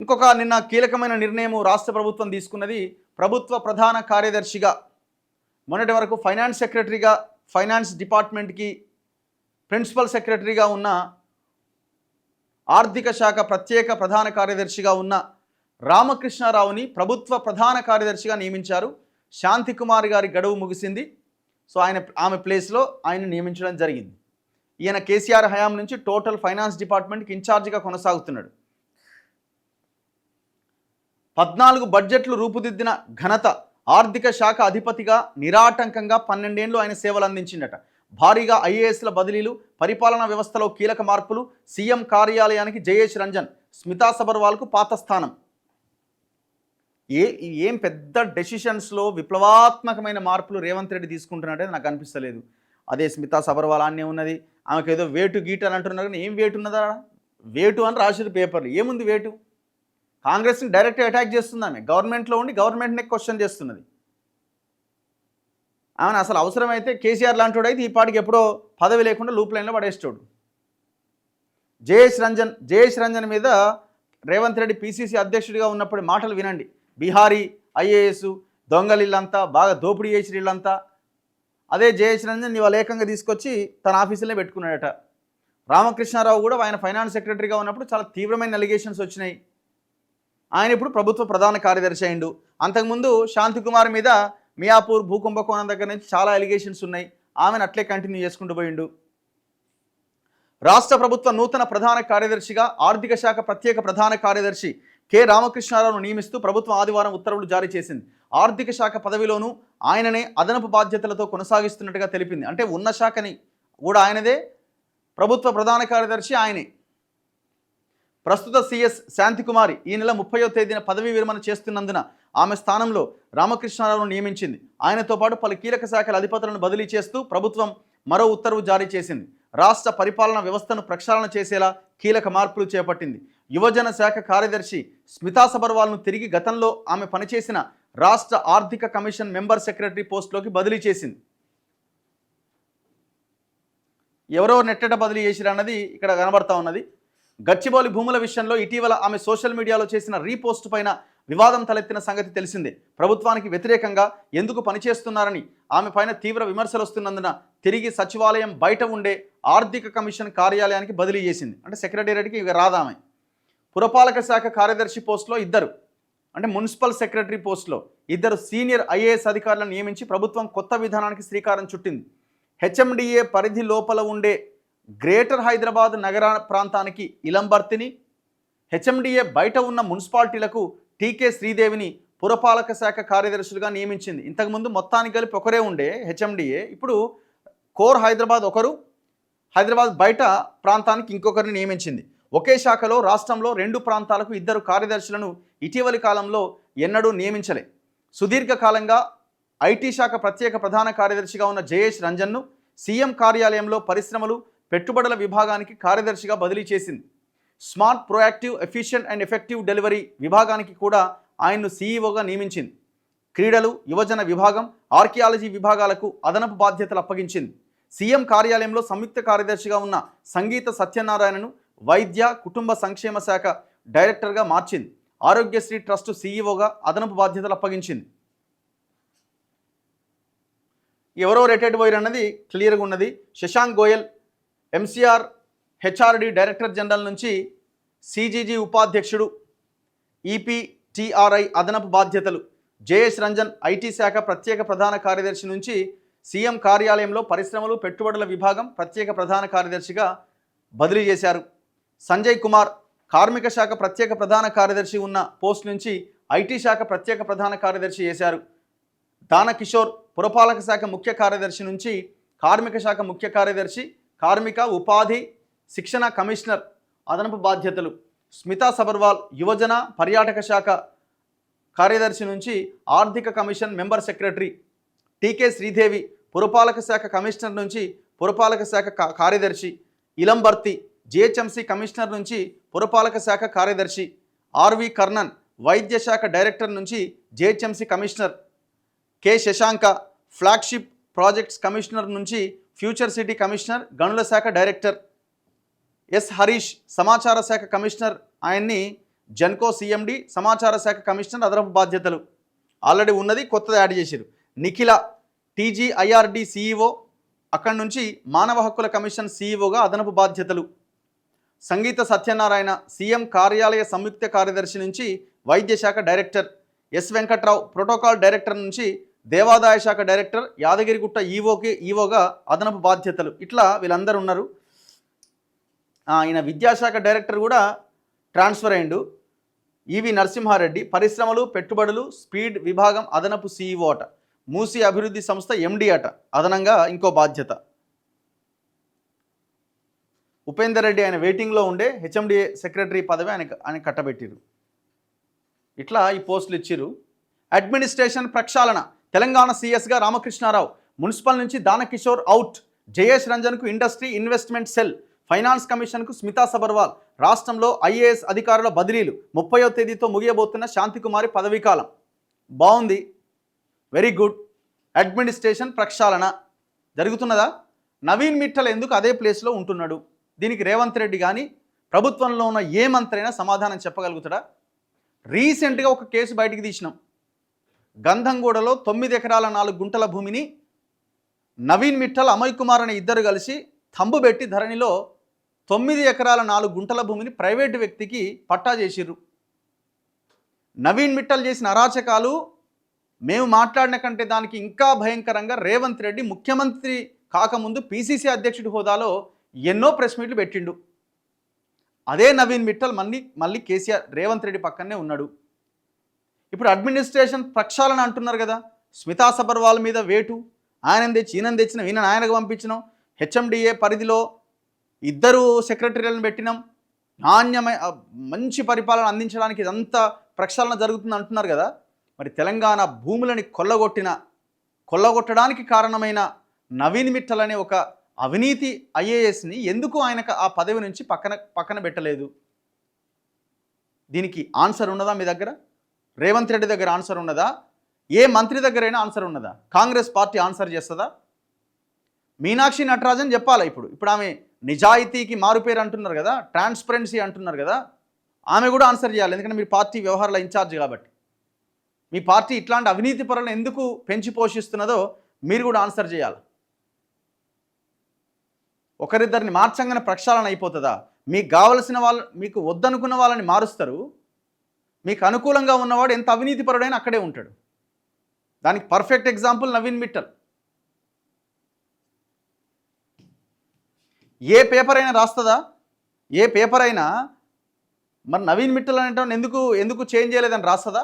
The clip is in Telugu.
ఇంకొక నిన్న కీలకమైన నిర్ణయం రాష్ట్ర ప్రభుత్వం తీసుకున్నది. ప్రభుత్వ ప్రధాన కార్యదర్శిగా మొన్నటి వరకు ఫైనాన్స్ సెక్రటరీగా, ఫైనాన్స్ డిపార్ట్మెంట్కి ప్రిన్సిపల్ సెక్రటరీగా ఉన్న, ఆర్థిక శాఖ ప్రత్యేక ప్రధాన కార్యదర్శిగా ఉన్న రామకృష్ణారావుని ప్రభుత్వ ప్రధాన కార్యదర్శిగా నియమించారు. శాంతికుమార్ గారి గడువు ముగిసింది. సో ఆమె ప్లేస్లో ఆయన నియమించడం జరిగింది. ఈయన కేసీఆర్ హయాం నుంచి టోటల్ ఫైనాన్స్ డిపార్ట్మెంట్కి ఇన్ఛార్జిగా కొనసాగుతున్నాడు. 14 బడ్జెట్లు రూపుదిద్దిన ఘనత, ఆర్థిక శాఖ అధిపతిగా నిరాటంకంగా 12 ఏళ్లు ఆయన సేవలు అందించిందట. భారీగా ఐఏఎస్ల బదిలీలు, పరిపాలనా వ్యవస్థలో కీలక మార్పులు, సీఎం కార్యాలయానికి జయేష్ రంజన్, స్మితా సబర్వాల్కు పాత స్థానం. ఏం పెద్ద డెసిషన్స్లో విప్లవాత్మకమైన మార్పులు రేవంత్ రెడ్డి తీసుకుంటున్నట్టే నాకు అనిపిస్తలేదు. అదే స్మితా సబర్వాల్ అనే ఉన్నది, ఆమెకు ఏదో వేటు గీటు అని అంటున్నారు, కానీ ఏం వేటు ఉన్నదా? వేటు అని రాసిన పేపర్లు ఏముంది వేటు? కాంగ్రెస్ని డైరెక్ట్గా అటాక్ చేస్తుంది ఆమె. గవర్నమెంట్లో ఉండి గవర్నమెంట్నే క్వశ్చన్ చేస్తున్నది ఆమెను. అసలు అవసరమైతే కేసీఆర్ లాంటి అయితే ఈ పాటికి ఎప్పుడో పదవి లేకుండా లూప్ లైన్లో పడేస్తాడు. జయేష్ రంజన్ మీద రేవంత్ రెడ్డి పీసీసీ అధ్యక్షుడిగా ఉన్నప్పుడు మాటలు వినండి. బీహారీ ఐఏఎస్ దొంగలిళ్ళంతా, బాగా దోపిడీ చేసిన వీళ్ళంతా. అదే జయేష్ రంజన్ ఇవాళ ఏకంగా తీసుకొచ్చి తన ఆఫీసులోనే పెట్టుకున్నాడట. రామకృష్ణారావు కూడా ఆయన ఫైనాన్స్ సెక్రటరీగా ఉన్నప్పుడు చాలా తీవ్రమైన అలిగేషన్స్ వచ్చినాయి. ఆయన ఇప్పుడు ప్రభుత్వ ప్రధాన కార్యదర్శి అయిండు. అంతకుముందు శాంతికుమార్ మీద మియాపూర్ భూకుంభకోణం దగ్గర నుంచి చాలా అలిగేషన్స్ ఉన్నాయి. ఆమెను అట్లే కంటిన్యూ చేసుకుంటూ పోయిండు. రాష్ట్ర ప్రభుత్వ నూతన ప్రధాన కార్యదర్శిగా ఆర్థిక శాఖ ప్రత్యేక ప్రధాన కార్యదర్శి కె రామకృష్ణారావును నియమిస్తూ ప్రభుత్వం ఆదివారం ఉత్తర్వులు జారీ చేసింది. ఆర్థిక శాఖ పదవిలోనూ ఆయననే అదనపు బాధ్యతలతో కొనసాగిస్తున్నట్టుగా తెలిపింది. అంటే ఉన్న శాఖని కూడా ఆయనదే, ప్రభుత్వ ప్రధాన కార్యదర్శి ఆయనే. ప్రస్తుత సీఎస్ శాంతికుమారి ఈ నెల 30వ తేదీన పదవీ విరమణ చేస్తున్నందున ఆమె స్థానంలో రామకృష్ణారావును నియమించింది. ఆయనతో పాటు పలు కీలక శాఖల అధిపతులను బదిలీ చేస్తూ ప్రభుత్వం మరో ఉత్తర్వు జారీ చేసింది. రాష్ట్ర పరిపాలనా వ్యవస్థను ప్రక్షాళన చేసేలా కీలక మార్పులు చేపట్టింది. యువజన శాఖ కార్యదర్శి స్మితా సబర్వాల్ను తిరిగి గతంలో ఆమె పనిచేసిన రాష్ట్ర ఆర్థిక కమిషన్ మెంబర్ సెక్రటరీ పోస్టులోకి బదిలీ చేసింది. ఎవరో నెట్టట బదిలీ చేసిరన్నది ఇక్కడ కనబడతా ఉన్నది. గచ్చిబౌలి భూముల విషయంలో ఇటీవల ఆమె సోషల్ మీడియాలో చేసిన రీపోస్ట్ పైన వివాదం తలెత్తిన సంగతి తెలిసిందే. ప్రభుత్వానికి వ్యతిరేకంగా ఎందుకు పనిచేస్తున్నారని ఆమె పైన తీవ్ర విమర్శలు వస్తున్నందున తిరిగి సచివాలయం బయట ఉండే ఆర్థిక కమిషన్ కార్యాలయానికి బదిలీ చేసింది. అంటే సెక్రటేరియట్కి ఇక రాదామె. పురపాలక శాఖ కార్యదర్శి పోస్టులో ఇద్దరు, అంటే మున్సిపల్ సెక్రటరీ పోస్టులో ఇద్దరు సీనియర్ ఐఏఎస్ అధికారులను నియమించి ప్రభుత్వం కొత్త విధానానికి శ్రీకారం చుట్టింది. హెచ్ఎండిఏ పరిధి లోపల ఉండే గ్రేటర్ హైదరాబాద్ నగర ప్రాంతానికి ఇలంబర్తిని, హెచ్ఎండిఏ బయట ఉన్న మున్సిపాలిటీలకు టీకే శ్రీదేవిని పురపాలక శాఖ కార్యదర్శులుగా నియమించింది. ఇంతకుముందు మొత్తానికి కలిపి ఒకరే ఉండే హెచ్ఎండిఏ, ఇప్పుడు కోర్ హైదరాబాద్ ఒకరు, హైదరాబాద్ బయట ప్రాంతానికి ఇంకొకరిని నియమించింది. ఒకే శాఖలో రాష్ట్రంలో 2 ప్రాంతాలకు 2 కార్యదర్శులను ఇటీవలి కాలంలో ఎన్నడూ నియమించలే. సుదీర్ఘకాలంగా ఐటీ శాఖ ప్రత్యేక ప్రధాన కార్యదర్శిగా ఉన్న జయేష్ రంజన్ను సీఎం కార్యాలయంలో పరిశ్రమలు, పెట్టుబడుల విభాగానికి కార్యదర్శిగా బదిలీ చేసింది. Smart, proactive, efficient and effective delivery విభాగానికి కూడా ఆయన్ను సీఈఓగా నియమించింది. క్రీడలు, యువజన విభాగం, ఆర్కియాలజీ విభాగాలకు అదనపు బాధ్యతలు అప్పగించింది. సీఎం కార్యాలయంలో సంయుక్త కార్యదర్శిగా ఉన్న సంగీత సత్యనారాయణను వైద్య, కుటుంబ సంక్షేమ శాఖ డైరెక్టర్గా మార్చింది. ఆరోగ్యశ్రీ ట్రస్టు సీఈఓగా అదనపు బాధ్యతలు అప్పగించింది. ఎవరో రిటైర్డ్ పోయారు అన్నది క్లియర్గా ఉన్నది. Shashank Goyal MCR HRD director general నుంచి సిజీజీ ఉపాధ్యక్షుడు, ఈపీటీఆర్ఐ అదనపు బాధ్యతలు. జయేష్ రంజన్ ఐటీ శాఖ ప్రత్యేక ప్రధాన కార్యదర్శి నుంచి సీఎం కార్యాలయంలో పరిశ్రమలు, పెట్టుబడుల విభాగం ప్రత్యేక ప్రధాన కార్యదర్శిగా బదిలీ చేశారు. సంజయ్ కుమార్ కార్మిక శాఖ ప్రత్యేక ప్రధాన కార్యదర్శి ఉన్న పోస్ట్ నుంచి ఐటీ శాఖ ప్రత్యేక ప్రధాన కార్యదర్శి చేశారు. దాన కిషోర్ పురపాలక శాఖ ముఖ్య కార్యదర్శి నుంచి కార్మిక శాఖ ముఖ్య కార్యదర్శి, కార్మిక, ఉపాధి, శిక్షణ కమిషనర్ అదనపు బాధ్యతలు. స్మితా సబర్వాల్ యువజన పర్యాటక శాఖ కార్యదర్శి నుంచి ఆర్థిక కమిషన్ మెంబర్ సెక్రటరీ. టీకే శ్రీదేవి పురపాలక శాఖ కమిషనర్ నుంచి పురపాలక శాఖ కార్యదర్శి. ఇలంబర్తి జిహెచ్ఎంసీ కమిషనర్ నుంచి పురపాలక శాఖ కార్యదర్శి. ఆర్వి కర్ణన్ వైద్య శాఖ డైరెక్టర్ నుంచి GHMC commissioner. K Shashanka flagship projects commissioner నుంచి ఫ్యూచర్ సిటీ కమిషనర్, గనుల శాఖ డైరెక్టర్. ఎస్ హరీష్ సమాచార శాఖ కమిషనర్, ఆయన్ని జెన్కో సిఎండి సమాచార శాఖ కమిషనర్ అదనపు బాధ్యతలు ఆల్రెడీ ఉన్నది, కొత్తది యాడ్ చేశారు. నిఖిల టీజీఐఆర్డి సిఇఓ, అక్కడి నుంచి మానవ హక్కుల కమిషన్ సిఇఓగా అదనపు బాధ్యతలు. సంగీత సత్యనారాయణ సీఎం కార్యాలయ సంయుక్త కార్యదర్శి నుంచి వైద్య శాఖ director. S Venkatrao protocol director నుంచి దేవాదాయ శాఖ డైరెక్టర్, యాదగిరిగుట్ట ఈవోగా అదనపు బాధ్యతలు. ఇట్లా వీళ్ళందరూ ఉన్నారు. ఈయన విద్యాశాఖ డైరెక్టర్ కూడా ట్రాన్స్ఫర్ అయిండు. ఈవి నరసింహారెడ్డి పరిశ్రమలు పెట్టుబడులు స్పీడ్ విభాగం అదనపు సిఇఓ అట. మూసీ అభివృద్ధి సంస్థ ఎండి అట, అదనంగా ఇంకో బాధ్యత. ఉపేందర్ రెడ్డి ఆయన వెయిటింగ్లో ఉండే హెచ్ఎండిఏ సెక్రటరీ పదవి ఆయన కట్టబెట్టిరు. ఇట్లా ఈ పోస్టులు ఇచ్చిరు. అడ్మినిస్ట్రేషన్ ప్రక్షాళన తెలంగాణ సీఎస్గా రామకృష్ణారావు, మున్సిపల్ నుంచి దానకిషోర్ అవుట్, జయేష్ రంజన్కు ఇండస్ట్రీ ఇన్వెస్ట్మెంట్ సెల్, ఫైనాన్స్ కమిషన్కు స్మితా సబర్వాల్. రాష్ట్రంలో ఐఏఎస్ అధికారుల బదిలీలు 30వ తేదీతో ముగియబోతున్న శాంతికుమారి పదవీకాలం. బాగుంది, వెరీ గుడ్. అడ్మినిస్ట్రేషన్ ప్రక్షాళన జరుగుతున్నదా? నవీన్ మిట్టల్ ఎందుకు అదే ప్లేస్లో ఉంటున్నాడు? దీనికి రేవంత్ రెడ్డి కానీ ప్రభుత్వంలో ఉన్న ఏ మంత్రి అయినా సమాధానం చెప్పగలుగుతాడా? రీసెంట్గా ఒక కేసు బయటికి తీసినాం. గంధంగూడలో 9 ఎకరాల 4 గుంటల భూమిని నవీన్ మిట్టల్, అమయ్ కుమార్ అనే ఇద్దరు కలిసి తంబు పెట్టి ధరణిలో 9 ఎకరాల 4 గుంటల భూమిని ప్రైవేటు వ్యక్తికి పట్టా చేసిర్రు. నవీన్ మిట్టల్ చేసిన అరాచకాలు మేము మాట్లాడిన కంటే దానికి ఇంకా భయంకరంగా రేవంత్ రెడ్డి ముఖ్యమంత్రి కాకముందు పిసిసి అధ్యక్షుడి హోదాలో ఎన్నో ప్రెస్ మీట్లు పెట్టిండు. అదే నవీన్ మిట్టల్ మళ్ళీ కేసీఆర్ రేవంత్ రెడ్డి పక్కనే ఉన్నాడు. ఇప్పుడు అడ్మినిస్ట్రేషన్ ప్రక్షాళన అంటున్నారు కదా. స్మితా సబర్వాల్ మీద వేటు, ఆయన తెచ్చి ఈయన తెచ్చినాం, ఈయన ఆయనకు పంపించినాం. హెచ్ఎండిఏ పరిధిలో 2 సెక్రటరీలను పెట్టినాం. నాణ్యమైన మంచి పరిపాలన అందించడానికి ఇదంతా ప్రక్షాళన జరుగుతుంది అంటున్నారు కదా. మరి తెలంగాణ భూములని కొల్లగొట్టడానికి కారణమైన నవీన్ మిట్టల్ అనే ఒక అవినీతి ఐఏఎస్ని ఎందుకు ఆయనకు ఆ పదవి నుంచి పక్కన పెట్టలేదు? దీనికి ఆన్సర్ ఉన్నదా మీ దగ్గర? రేవంత్ రెడ్డి దగ్గర ఆన్సర్ ఉన్నదా? ఏ మంత్రి దగ్గరైనా ఆన్సర్ ఉన్నదా? కాంగ్రెస్ పార్టీ ఆన్సర్ చేస్తుందా? మీనాక్షి నటరాజన్ చెప్పాలా? ఇప్పుడు ఆమె నిజాయితీకి మారుపేరు అంటున్నారు కదా, ట్రాన్స్పరెన్సీ అంటున్నారు కదా, ఆమె కూడా ఆన్సర్ చేయాలి. ఎందుకంటే మీరు పార్టీ వ్యవహారాల ఇన్ఛార్జ్ కాబట్టి. మీ పార్టీ ఇట్లాంటి అవినీతి పరులను ఎందుకు పెంచి పోషిస్తున్నదో మీరు కూడా ఆన్సర్ చేయాలి. ఒకరిద్దరిని మార్చంగానే ప్రక్షాళన అయిపోతుందా? మీకు కావలసిన వాళ్ళు, మీకు వద్దనుకున్న వాళ్ళని మారుస్తారు. మీకు అనుకూలంగా ఉన్నవాడు ఎంత అవినీతి పరుడైనా అక్కడే ఉంటాడు. దానికి పర్ఫెక్ట్ ఎగ్జాంపుల్ నవీన్ మిట్టల్. ఏ పేపర్ అయినా రాస్తుందా? ఏ పేపర్ అయినా మరి నవీన్ మిట్టల్ అనేటప్పుడు ఎందుకు చేంజ్ చేయలేదని రాస్తుందా?